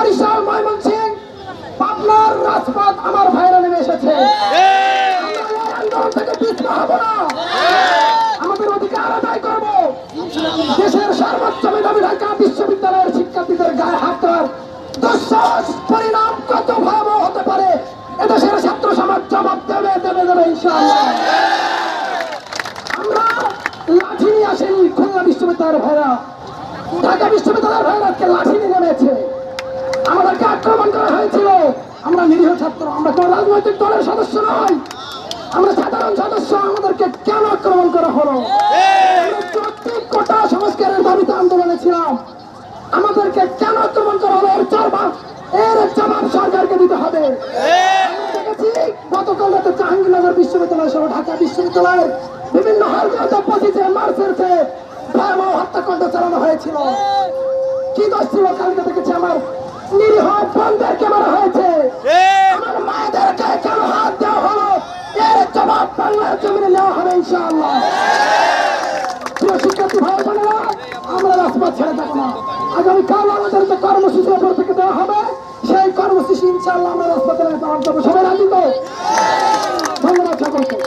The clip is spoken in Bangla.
বরিশাল, ময়মনসিংহ, পাবনার রাজপথ আমার ভাইরা নেমে এসেছে। আমরা এই আন্দোলন থেকে পিছপা হব না, আমাদের অধিকার আদায় করব। দেশের সর্বোচ্চ মেধাবী ঢাকা বিশ্ববিদ্যালয়ের শিক্ষার্থীদের গায়ে হাত দেওয়ার দুঃসাহস পরিণাম কত ভয়াবহ হতে পারে এদেশের ছাত্র সমাজ জবাব দেবে ইনশাআল্লাহ। আমরা লাঠি নিয়ে আসেনি, খুলনা বিশ্ববিদ্যালয়ের ভাইরা, ঢাকা বিশ্ববিদ্যালয়ের ভাইরা আজকে লাঠি নিয়ে নেমেছে। আমাদেরকে আক্রমণ করা হয়েছিল। আমরা নিরীহ ছাত্র, আমরা কোন রাজনৈতিক দলের সদস্য নই, আমরা সাধারণ সদস্য। আমাদেরকে কেন আক্রমণ করা হলো? যৌক্তিক কোটা সংস্কারের দাবিতে আন্দোলনে ছিলাম, আমাদেরকে কেন আক্রমণ করা হলো? এর জবাব সরকারকে দিতে হবে। দেখেছি গতকাল রাতে জাহাঙ্গীরনগর বিশ্ববিদ্যালয় সহ ঢাকা বিশ্ববিদ্যালয়ের বিভিন্ন হলগুলোতে 25 মার্চের ভয়াবহ হত্যাকাণ্ড চালানো হয়েছিল। কি দোষ ছিল? কালকে দেখেছি আমার নিরীহ বোনদেরকে মারা হয়েছে, আমার মায়েদের গায়ে কেন হাত দেওয়া হলো? এর জবাব বাংলার জমিনে নেওয়া হবে ইনশাআল্লাহ। প্রিয় শিক্ষার্থী ভাই বোনেরা, আমরা রাজপথ ছেড়ে যাবো না। আগামীকাল আমাদের যে কর্মসূচি ওপর থেকে দেওয়া হবে, সেই কর্মসূচি ইনশাআল্লাহ আমরা রাজপথে পালন করবো। সবাই রাজি তো? ধন্যবাদ সকলকে।